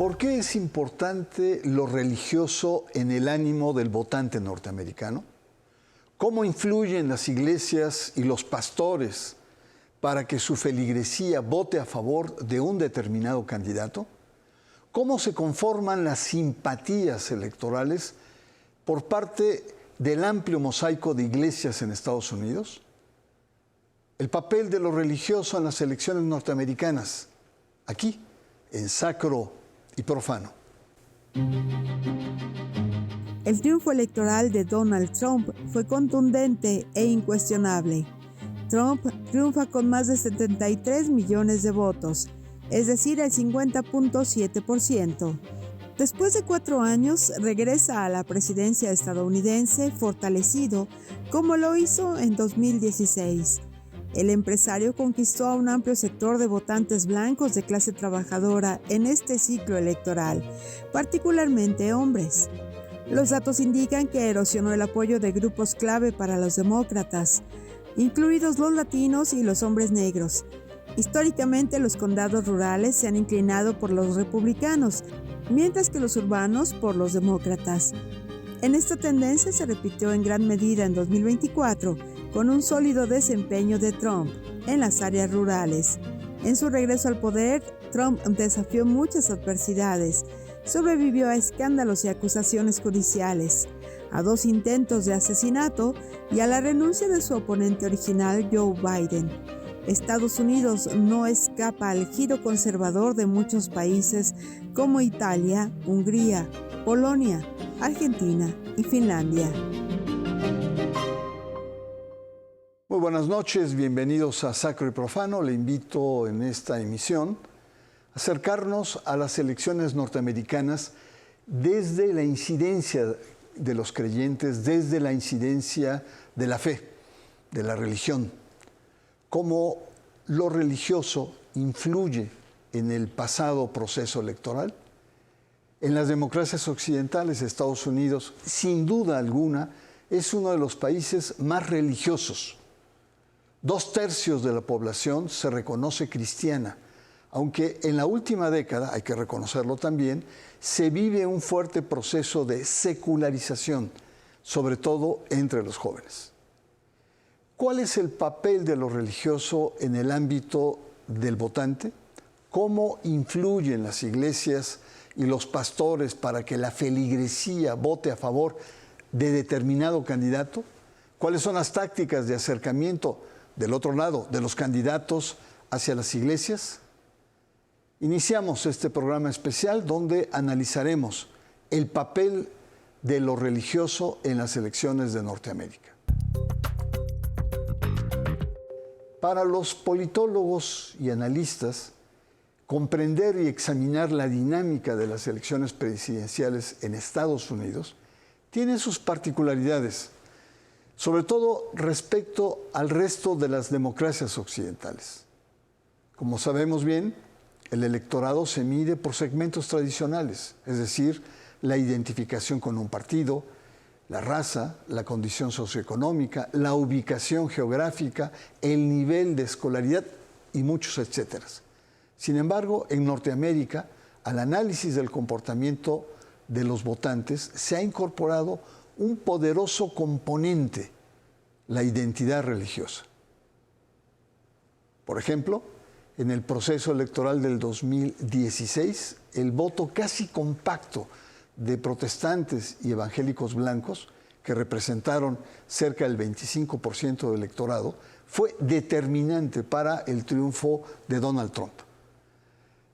¿Por qué es importante lo religioso en el ánimo del votante norteamericano? ¿Cómo influyen las iglesias y los pastores para que su feligresía vote a favor de un determinado candidato? ¿Cómo se conforman las simpatías electorales por parte del amplio mosaico de iglesias en Estados Unidos? El papel de lo religioso en las elecciones norteamericanas, aquí, en Sacro y Profano. El triunfo electoral de Donald Trump fue contundente e incuestionable. Trump triunfa con más de 73 millones de votos, es decir, el 50.7%. Después de 4 años, regresa a la presidencia estadounidense fortalecido, como lo hizo en 2016. El empresario conquistó a un amplio sector de votantes blancos de clase trabajadora en este ciclo electoral, particularmente hombres. Los datos indican que erosionó el apoyo de grupos clave para los demócratas, incluidos los latinos y los hombres negros. Históricamente, los condados rurales se han inclinado por los republicanos, mientras que los urbanos por los demócratas. En esta tendencia se repitió en gran medida en 2024, con un sólido desempeño de Trump en las áreas rurales. En su regreso al poder, Trump desafió muchas adversidades, sobrevivió a escándalos y acusaciones judiciales, a 2 intentos de asesinato y a la renuncia de su oponente original, Joe Biden. Estados Unidos no escapa al giro conservador de muchos países como Italia, Hungría, Polonia, Argentina y Finlandia. Muy buenas noches, bienvenidos a Sacro y Profano. Le invito en esta emisión a acercarnos a las elecciones norteamericanas desde la incidencia de los creyentes, desde la incidencia de la fe, de la religión. Cómo lo religioso influye en el pasado proceso electoral. En las democracias occidentales, Estados Unidos, sin duda alguna, es uno de los países más religiosos. 2/3 de la población se reconoce cristiana, aunque en la última década, hay que reconocerlo también, se vive un fuerte proceso de secularización, sobre todo entre los jóvenes. ¿Cuál es el papel de lo religioso en el ámbito del votante? ¿Cómo influyen las iglesias y los pastores para que la feligresía vote a favor de determinado candidato? ¿Cuáles son las tácticas de acercamiento del otro lado de los candidatos hacia las iglesias? Iniciamos este programa especial donde analizaremos el papel de lo religioso en las elecciones de Norteamérica. Para los politólogos y analistas, comprender y examinar la dinámica de las elecciones presidenciales en Estados Unidos tiene sus particularidades, sobre todo respecto al resto de las democracias occidentales. Como sabemos bien, el electorado se mide por segmentos tradicionales, es decir, la identificación con un partido, la raza, la condición socioeconómica, la ubicación geográfica, el nivel de escolaridad y muchos etcétera. Sin embargo, en Norteamérica, al análisis del comportamiento de los votantes se ha incorporado un poderoso componente, la identidad religiosa. Por ejemplo, en el proceso electoral del 2016, el voto casi compacto de protestantes y evangélicos blancos, que representaron cerca del 25% del electorado, fue determinante para el triunfo de Donald Trump.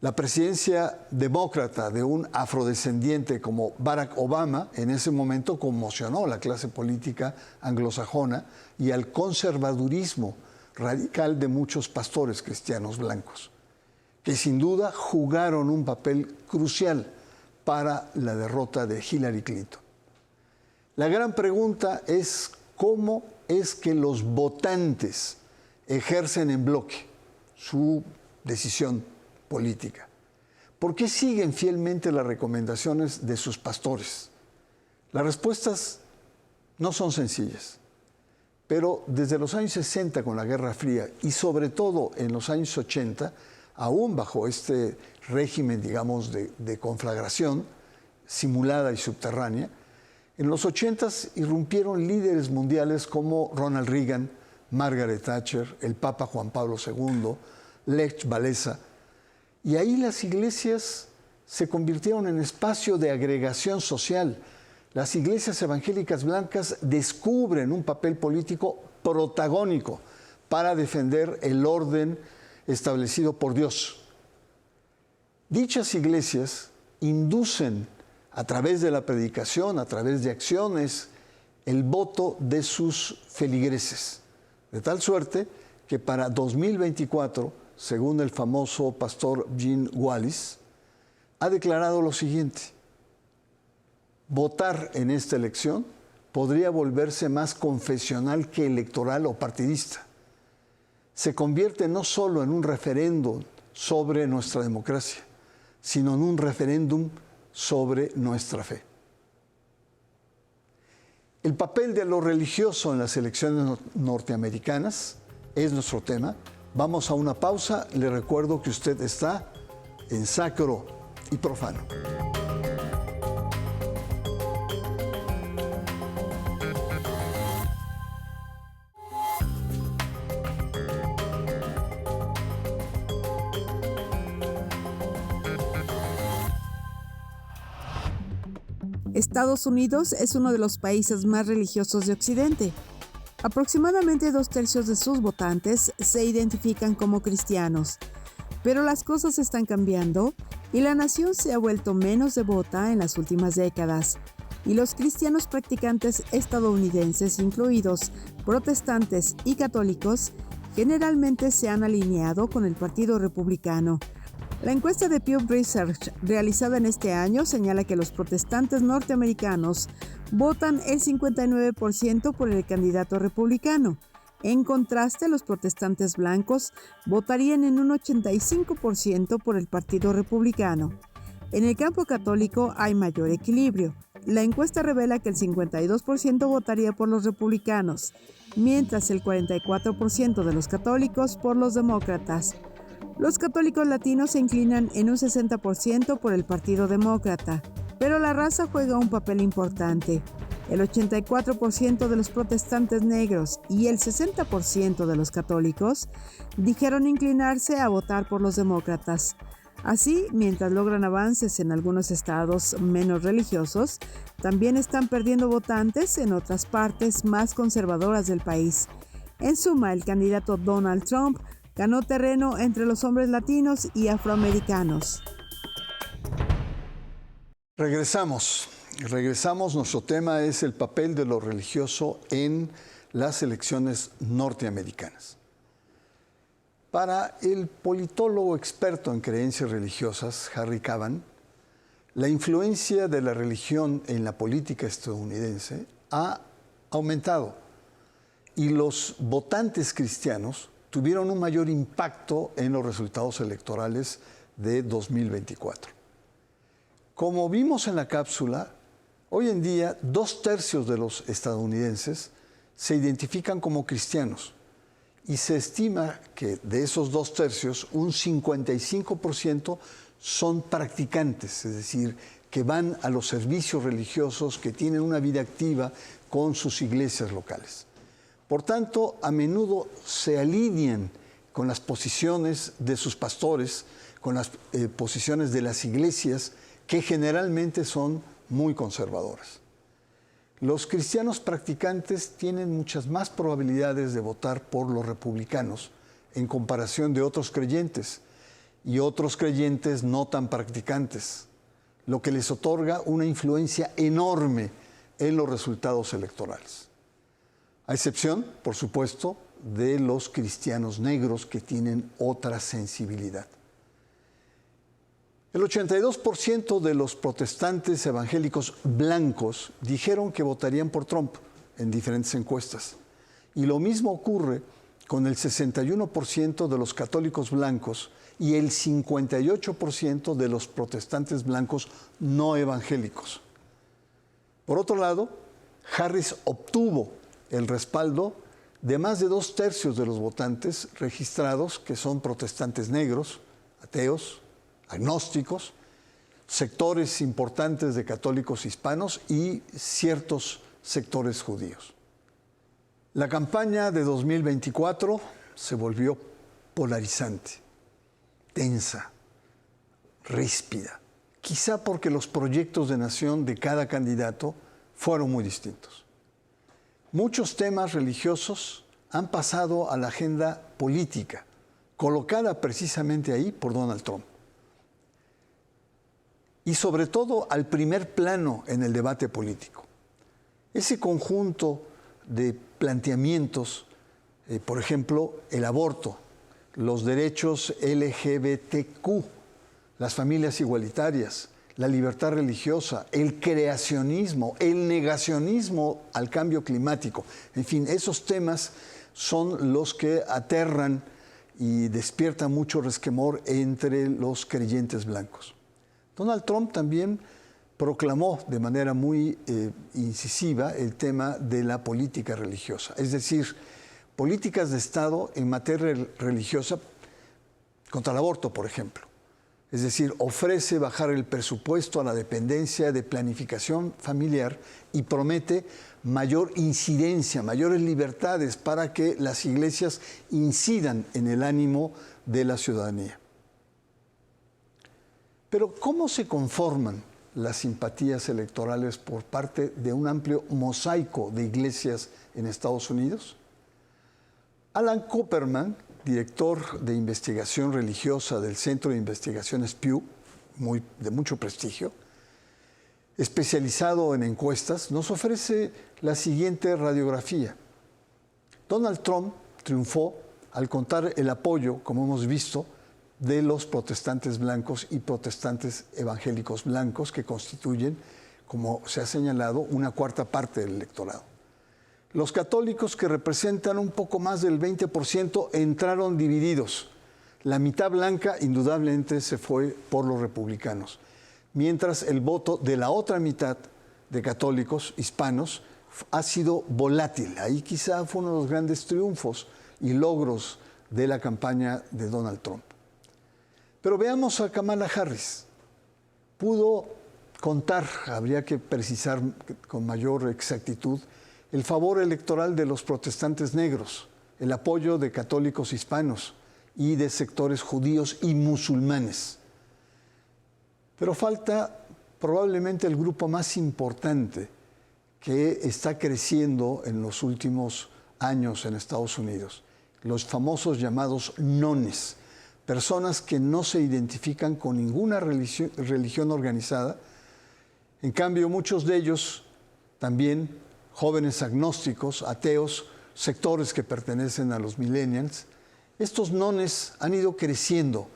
La presidencia demócrata de un afrodescendiente como Barack Obama en ese momento conmocionó a la clase política anglosajona y al conservadurismo radical de muchos pastores cristianos blancos, que sin duda jugaron un papel crucial para la derrota de Hillary Clinton. La gran pregunta es cómo es que los votantes ejercen en bloque su decisión política. ¿Por qué siguen fielmente las recomendaciones de sus pastores? Las respuestas no son sencillas, pero desde los años 60 con la Guerra Fría y sobre todo en los años 80 aún bajo este régimen, digamos, de conflagración simulada y subterránea, en los 80s irrumpieron líderes mundiales como Ronald Reagan, Margaret Thatcher, el Papa Juan Pablo II, Lech Walesa, y ahí las iglesias se convirtieron en espacio de agregación social. Las iglesias evangélicas blancas descubren un papel político protagónico para defender el orden establecido por Dios. Dichas iglesias inducen a través de la predicación, a través de acciones, el voto de sus feligreses. De tal suerte que para 2024, según el famoso pastor Gene Wallis, ha declarado lo siguiente: votar en esta elección podría volverse más confesional que electoral o partidista. Se convierte no solo en un referéndum sobre nuestra democracia, sino en un referéndum sobre nuestra fe. El papel de lo religioso en las elecciones norteamericanas es nuestro tema. Vamos a una pausa. Le recuerdo que usted está en Sacro y Profano. Estados Unidos es uno de los países más religiosos de Occidente. Aproximadamente 2/3 de sus votantes se identifican como cristianos. Pero las cosas están cambiando y la nación se ha vuelto menos devota en las últimas décadas. Y los cristianos practicantes estadounidenses, incluidos protestantes y católicos, generalmente se han alineado con el Partido Republicano. La encuesta de Pew Research realizada en este año señala que los protestantes norteamericanos votan el 59% por el candidato republicano. En contraste, los protestantes blancos votarían en un 85% por el Partido Republicano. En el campo católico hay mayor equilibrio. La encuesta revela que el 52% votaría por los republicanos, mientras el 44% de los católicos por los demócratas. Los católicos latinos se inclinan en un 60% por el Partido Demócrata, pero la raza juega un papel importante. El 84% de los protestantes negros y el 60% de los católicos dijeron inclinarse a votar por los demócratas. Así, mientras logran avances en algunos estados menos religiosos, también están perdiendo votantes en otras partes más conservadoras del país. En suma, el candidato Donald Trump ganó terreno entre los hombres latinos y afroamericanos. Regresamos. Nuestro tema es el papel de lo religioso en las elecciones norteamericanas. Para el politólogo experto en creencias religiosas, Harry Caban, la influencia de la religión en la política estadounidense ha aumentado y los votantes cristianos tuvieron un mayor impacto en los resultados electorales de 2024. Como vimos en la cápsula, hoy en día 2/3 de los estadounidenses se identifican como cristianos y se estima que de esos 2/3, un 55% son practicantes, es decir, que van a los servicios religiosos, que tienen una vida activa con sus iglesias locales. Por tanto, a menudo se alinean con las posiciones de sus pastores, con las posiciones de las iglesias, que generalmente son muy conservadoras. Los cristianos practicantes tienen muchas más probabilidades de votar por los republicanos en comparación de otros creyentes y otros creyentes no tan practicantes, lo que les otorga una influencia enorme en los resultados electorales. A excepción, por supuesto, de los cristianos negros que tienen otra sensibilidad. El 82% de los protestantes evangélicos blancos dijeron que votarían por Trump en diferentes encuestas. Y lo mismo ocurre con el 61% de los católicos blancos y el 58% de los protestantes blancos no evangélicos. Por otro lado, Harris obtuvo el respaldo de más de 2/3 de los votantes registrados, que son protestantes negros, ateos, agnósticos, sectores importantes de católicos hispanos y ciertos sectores judíos. La campaña de 2024 se volvió polarizante, tensa, ríspida, quizá porque los proyectos de nación de cada candidato fueron muy distintos. Muchos temas religiosos han pasado a la agenda política, colocada precisamente ahí por Donald Trump. Y sobre todo al primer plano en el debate político. Ese conjunto de planteamientos, por ejemplo, el aborto, los derechos LGBTQ, las familias igualitarias, la libertad religiosa, el creacionismo, el negacionismo al cambio climático. En fin, esos temas son los que aterran y despiertan mucho resquemor entre los creyentes blancos. Donald Trump también proclamó de manera muy incisiva el tema de la política religiosa, es decir, políticas de Estado en materia religiosa contra el aborto, por ejemplo. Es decir, ofrece bajar el presupuesto a la dependencia de planificación familiar y promete mayor incidencia, mayores libertades para que las iglesias incidan en el ánimo de la ciudadanía. Pero ¿cómo se conforman las simpatías electorales por parte de un amplio mosaico de iglesias en Estados Unidos? Alan Copperman, director de investigación religiosa del Centro de Investigaciones Pew, de mucho prestigio, especializado en encuestas, nos ofrece la siguiente radiografía. Donald Trump triunfó al contar el apoyo, como hemos visto, de los protestantes blancos y protestantes evangélicos blancos que constituyen, como se ha señalado, una cuarta parte del electorado. Los católicos, que representan un poco más del 20%, entraron divididos. La mitad blanca indudablemente se fue por los republicanos, mientras el voto de la otra mitad de católicos hispanos ha sido volátil. Ahí quizá fue uno de los grandes triunfos y logros de la campaña de Donald Trump. Pero veamos a Kamala Harris. Pudo contar, habría que precisar con mayor exactitud, el favor electoral de los protestantes negros, el apoyo de católicos hispanos y de sectores judíos y musulmanes. Pero falta probablemente el grupo más importante que está creciendo en los últimos años en Estados Unidos, los famosos llamados nones, personas que no se identifican con ninguna religión organizada. En cambio, muchos de ellos también jóvenes agnósticos, ateos, sectores que pertenecen a los millennials. Estos nones han ido creciendo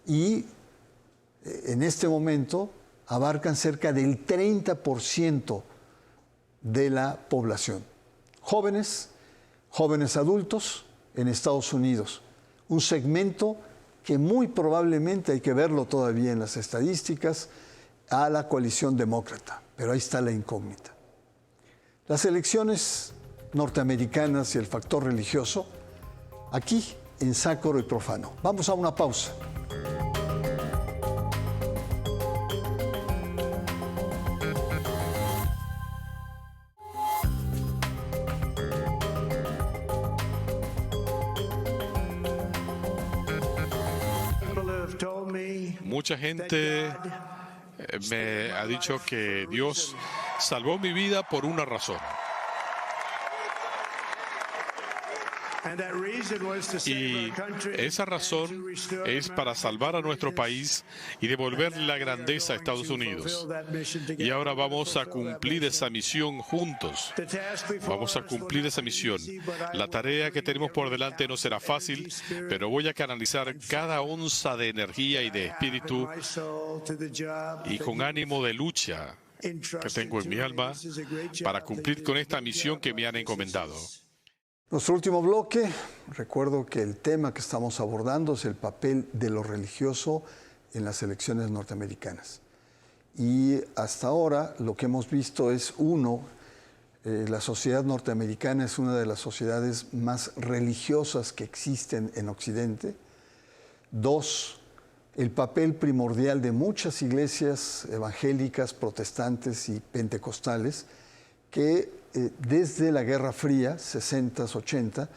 y en este momento abarcan cerca del 30% de la población. Jóvenes adultos en Estados Unidos, un segmento que muy probablemente, hay que verlo todavía en las estadísticas, a la coalición demócrata, pero ahí está la incógnita. Las elecciones norteamericanas y el factor religioso, aquí en Sacro y Profano. Vamos a una pausa. Mucha gente me ha dicho que Dios salvó mi vida por una razón. Y esa razón es para salvar a nuestro país y devolver la grandeza a Estados Unidos. Y ahora vamos a cumplir esa misión juntos. Vamos a cumplir esa misión. La tarea que tenemos por delante no será fácil, pero voy a canalizar cada onza de energía y de espíritu y con ánimo de lucha que tengo en mi alma para cumplir con esta misión que me han encomendado. Nuestro último bloque, recuerdo que el tema que estamos abordando es el papel de lo religioso en las elecciones norteamericanas. Y hasta ahora lo que hemos visto es, la sociedad norteamericana es una de las sociedades más religiosas que existen en Occidente. 2, el papel primordial de muchas iglesias evangélicas, protestantes y pentecostales que desde la Guerra Fría, 60s, 80,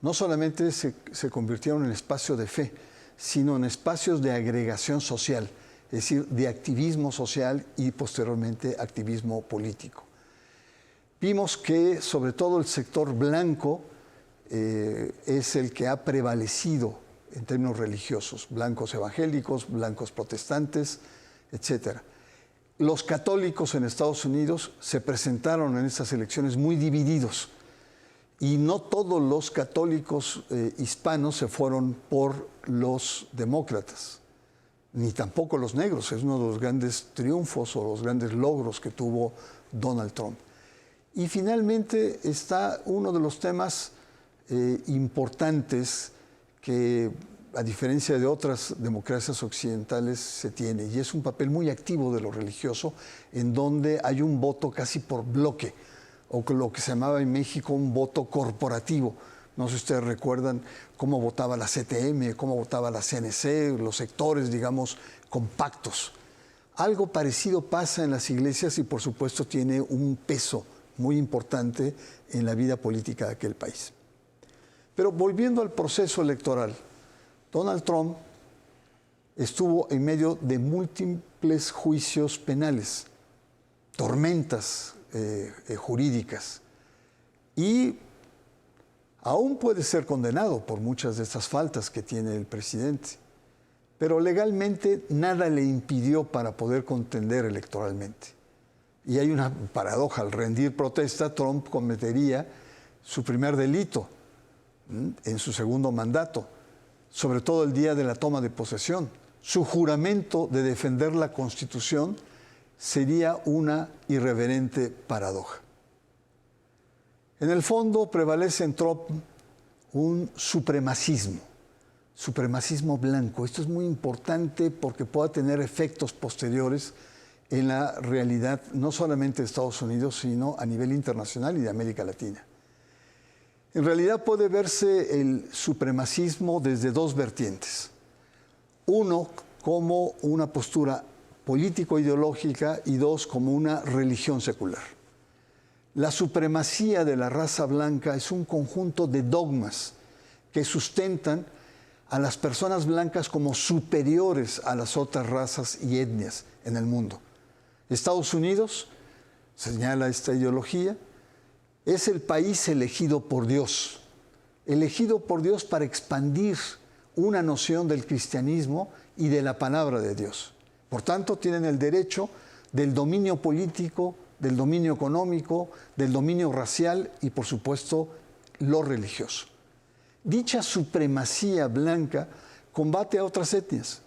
no solamente se convirtieron en espacio de fe, sino en espacios de agregación social, es decir, de activismo social y posteriormente activismo político. Vimos que sobre todo el sector blanco es el que ha prevalecido en términos religiosos, blancos evangélicos, blancos protestantes, etc. Los católicos en Estados Unidos se presentaron en estas elecciones muy divididos y no todos los católicos hispanos se fueron por los demócratas, ni tampoco los negros. Es uno de los grandes triunfos o los grandes logros que tuvo Donald Trump. Y finalmente está uno de los temas importantes que, a diferencia de otras democracias occidentales, se tiene, y es un papel muy activo de lo religioso, en donde hay un voto casi por bloque, o lo que se llamaba en México un voto corporativo. No sé si ustedes recuerdan cómo votaba la CTM, cómo votaba la CNC, los sectores, digamos, compactos. Algo parecido pasa en las iglesias y, por supuesto, tiene un peso muy importante en la vida política de aquel país. Pero volviendo al proceso electoral, Donald Trump estuvo en medio de múltiples juicios penales, tormentas jurídicas, y aún puede ser condenado por muchas de estas faltas que tiene el presidente, pero legalmente nada le impidió para poder contender electoralmente. Y hay una paradoja: al rendir protesta, Trump cometería su primer delito en su segundo mandato, sobre todo el día de la toma de posesión. Su juramento de defender la Constitución sería una irreverente paradoja. En el fondo prevalece en Trump un supremacismo blanco. Esto es muy importante porque puede tener efectos posteriores en la realidad no solamente de Estados Unidos, sino a nivel internacional y de América Latina. En realidad puede verse el supremacismo desde dos vertientes. Uno, como una postura político-ideológica, y dos, como una religión secular. La supremacía de la raza blanca es un conjunto de dogmas que sustentan a las personas blancas como superiores a las otras razas y etnias en el mundo. Estados Unidos, señala esta ideología, es el país elegido por Dios para expandir una noción del cristianismo y de la palabra de Dios. Por tanto, tienen el derecho del dominio político, del dominio económico, del dominio racial y, por supuesto, lo religioso. Dicha supremacía blanca combate a otras etnias,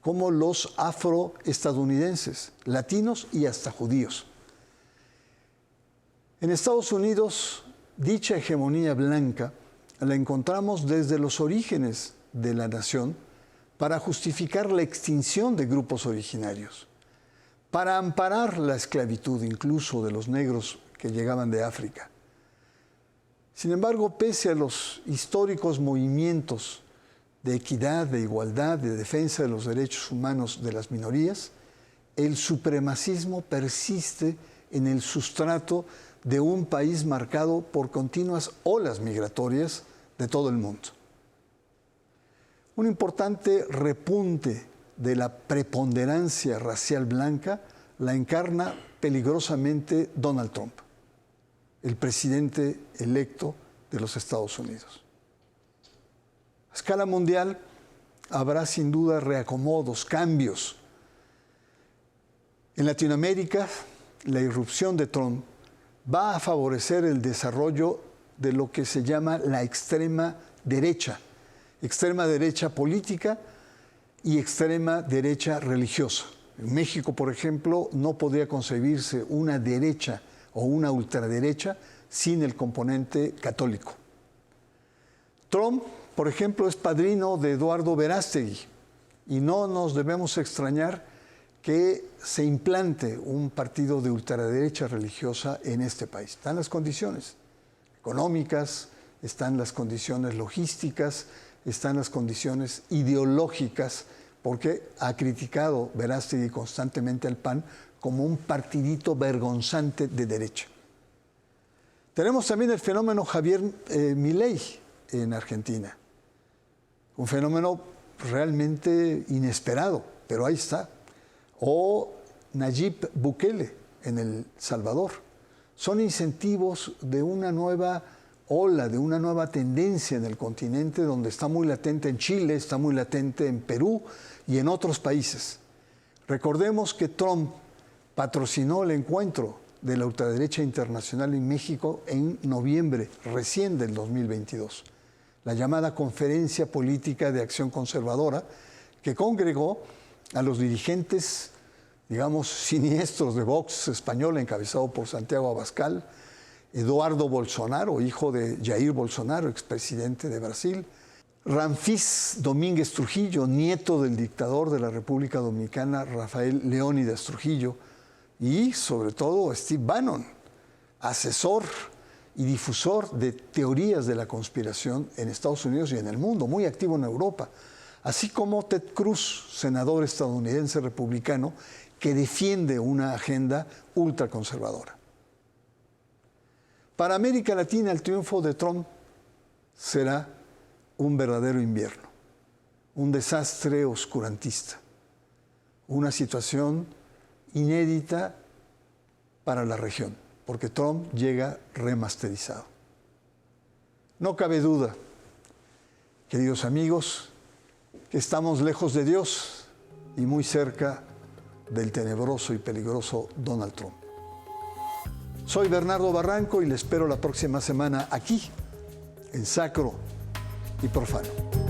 como los afroestadounidenses, latinos y hasta judíos. En Estados Unidos, dicha hegemonía blanca la encontramos desde los orígenes de la nación para justificar la extinción de grupos originarios, para amparar la esclavitud incluso de los negros que llegaban de África. Sin embargo, pese a los históricos movimientos de equidad, de igualdad, de defensa de los derechos humanos de las minorías, el supremacismo persiste en el sustrato de un país marcado por continuas olas migratorias de todo el mundo. Un importante repunte de la preponderancia racial blanca la encarna peligrosamente Donald Trump, el presidente electo de los Estados Unidos. A escala mundial habrá sin duda reacomodos, cambios. En Latinoamérica, la irrupción de Trump va a favorecer el desarrollo de lo que se llama la extrema derecha política y extrema derecha religiosa. En México, por ejemplo, no podría concebirse una derecha o una ultraderecha sin el componente católico. Trump, por ejemplo, es padrino de Eduardo Verástegui y no nos debemos extrañar que se implante un partido de ultraderecha religiosa en este país. Están las condiciones económicas, están las condiciones logísticas, están las condiciones ideológicas porque ha criticado Verástegui constantemente al PAN como un partidito vergonzante de derecha. Tenemos también el fenómeno Javier Milei en Argentina, un fenómeno realmente inesperado, pero ahí está. O Nayib Bukele en El Salvador. Son incentivos de una nueva ola, de una nueva tendencia en el continente, donde está muy latente en Chile, está muy latente en Perú y en otros países. Recordemos que Trump patrocinó el encuentro de la ultraderecha internacional en México en noviembre recién del 2022, la llamada Conferencia Política de Acción Conservadora, que congregó a los dirigentes, digamos, siniestros de Vox español, encabezado por Santiago Abascal, Eduardo Bolsonaro, hijo de Jair Bolsonaro, expresidente de Brasil, Ramfis Domínguez Trujillo, nieto del dictador de la República Dominicana, Rafael Leónidas Trujillo, y sobre todo Steve Bannon, asesor y difusor de teorías de la conspiración en Estados Unidos y en el mundo, muy activo en Europa, así como Ted Cruz, senador estadounidense republicano, que defiende una agenda ultraconservadora. Para América Latina, el triunfo de Trump será un verdadero invierno, un desastre oscurantista, una situación inédita para la región, porque Trump llega remasterizado. No cabe duda, queridos amigos, que estamos lejos de Dios y muy cerca del tenebroso y peligroso Donald Trump. Soy Bernardo Barranco y le espero la próxima semana aquí, en Sacro y Profano.